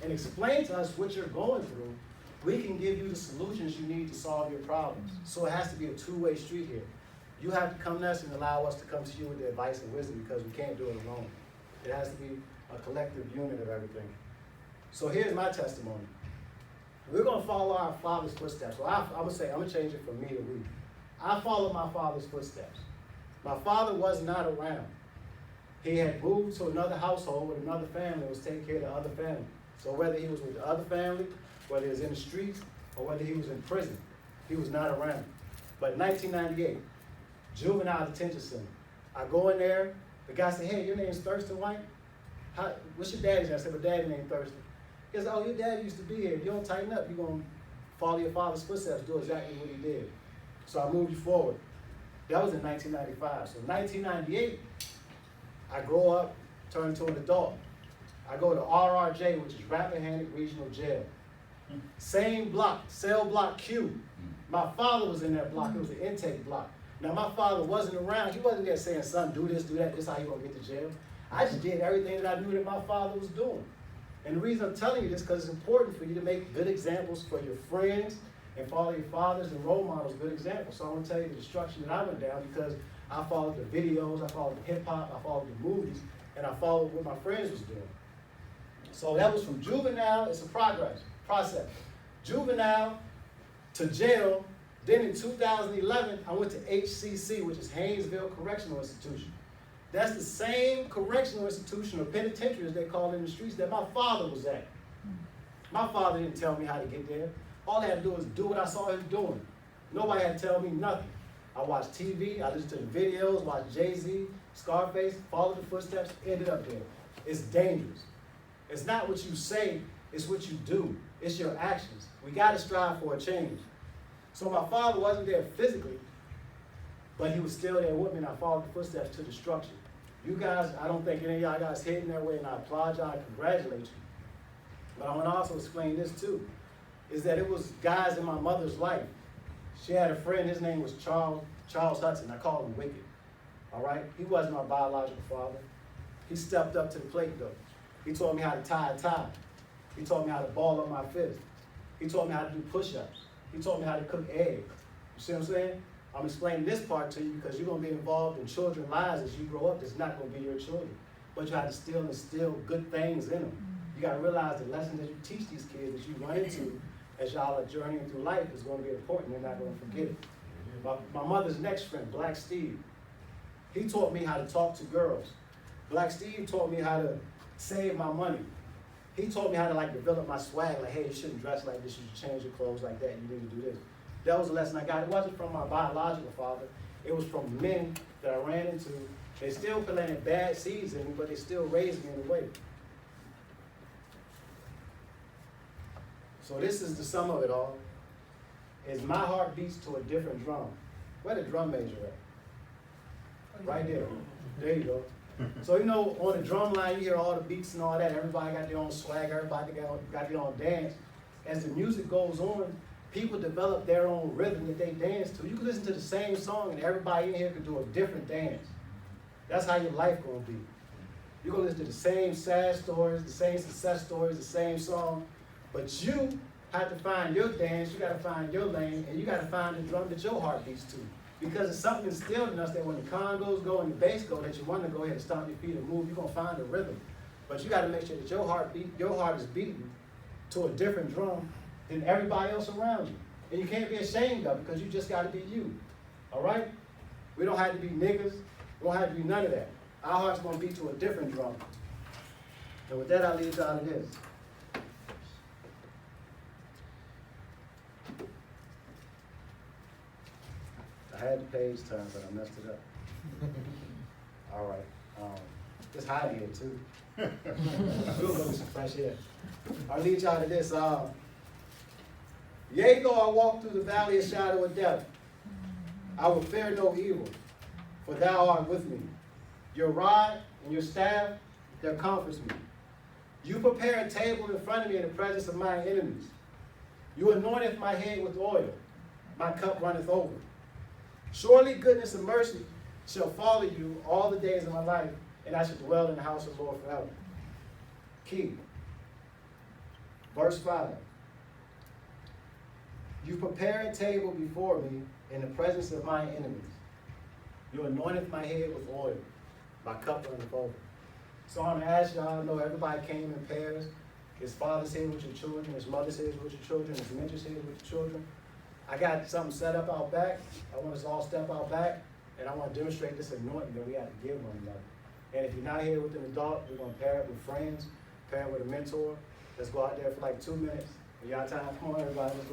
and explain to us what you're going through, we can give you the solutions you need to solve your problems. So it has to be a two-way street here. You have to come to us and allow us to come to you with the advice and wisdom because we can't do it alone. It has to be a collective unit of everything. So here's my testimony. We're going to follow our father's footsteps. Well, I'm going to change it from me to we. I followed my father's footsteps. My father was not around. He had moved to another household with another family and was taking care of the other family. So whether he was with the other family, whether he was in the streets, or whether he was in prison, he was not around. But in 1998, juvenile detention center. I go in there, the guy said, hey, your name's Thurston White? What's your daddy's name? I said, my daddy's name Thurston. He said, oh, your dad used to be here. If you don't tighten up, you're going to follow your father's footsteps, do exactly what he did. So I moved you forward. That was in 1995. So in 1998, I grow up, turn into an adult. I go to RRJ, which is Rappahannock Regional Jail. Same block, cell block Q. My father was in that block. It was an intake block. Now, my father wasn't around. He wasn't there saying, son, do this, do that. This is how you're going to get to jail. I just did everything that I knew that my father was doing. And the reason I'm telling you this is because it's important for you to make good examples for your friends and follow your fathers and role models, good examples. So I want to tell you the destruction that I went down because I followed the videos, I followed the hip-hop, I followed the movies, and I followed what my friends was doing. So that was from juvenile, it's a process. Juvenile to jail. Then in 2011, I went to HCC, which is Haynesville Correctional Institution. That's the same correctional institution or penitentiary, as they call it in the streets, that my father was at. My father didn't tell me how to get there. All I had to do was do what I saw him doing. Nobody had to tell me nothing. I watched TV, I listened to the videos, watched Jay-Z, Scarface, followed the footsteps, ended up there. It's dangerous. It's not what you say, it's what you do. It's your actions. We got to strive for a change. So my father wasn't there physically, but he was still there with me, and I followed the footsteps to destruction. You guys, I don't think any of y'all guys hit in that way, and I applaud y'all and congratulate you. But I want to also explain this too, is that it was guys in my mother's life. She had a friend, his name was Charles Hudson. I call him Wicked, all right? He wasn't my biological father. He stepped up to the plate though. He taught me how to tie a tie. He taught me how to ball up my fist. He taught me how to do push-ups. He taught me how to cook eggs. You see what I'm saying? I'm explaining this part to you because you're going to be involved in children's lives as you grow up. That's not going to be your children. But you have to still instill good things in them. You got to realize the lessons that you teach these kids that you run into as y'all are journeying through life is going to be important. They're not going to forget it. My mother's next friend, Black Steve, he taught me how to talk to girls. Black Steve taught me how to save my money. He taught me how to develop my swag, hey, you shouldn't dress like this, you should change your clothes like that, you need to do this. That was a lesson I got. It wasn't from my biological father. It was from men that I ran into. They still planted bad seeds in me, but they still raised me in a way. So this is the sum of it all, is my heart beats to a different drum. Where the drum major at? Right there. There you go. So, on the drum line, you hear all the beats and all that. Everybody got their own swag. Everybody got their own dance. As the music goes on, people develop their own rhythm that they dance to. You can listen to the same song, and everybody in here can do a different dance. That's how your life going to be. You're going to listen to the same sad stories, the same success stories, the same song, but you have to find your dance, you got to find your lane, and you got to find the drum that your heart beats to. Because it's something instilled in us that when the congas go and the bass go, that you want to go ahead and stomp your feet and move, you're going to find a rhythm. But you got to make sure that your heart is beating to a different drum than everybody else around you. And you can't be ashamed of it because you just got to be you. All right? We don't have to be niggas. We don't have to be none of that. Our heart's going to beat to a different drum. And with that, I'll leave y'all to this. I had the page turned, but I messed it up. All right. It's hot in here, too. We'll go get some fresh air. I'll lead y'all to this. Yea, though I walk through the valley of shadow of death, I will fear no evil, for thou art with me. Your rod and your staff, that comforts me. You prepare a table in front of me in the presence of my enemies. You anointeth my head with oil. My cup runneth over. Surely goodness and mercy shall follow you all the days of my life, and I shall dwell in the house of the Lord forever. Key. Verse 5. You prepare a table before me in the presence of my enemies. You anointed my head with oil. My cup runneth over. So I'm going to ask y'all, I know everybody came in pairs. His father's here with your children. His mother's here with your children. His mentor's here with your children. I got something set up out back. I want us all step out back, and I want to demonstrate this anointing that we have to give one another. And if you're not here with an adult, we're going to pair it with friends, pair it with a mentor. Let's go out there for like 2 minutes. Y'all time? Come on, everybody. Let's go.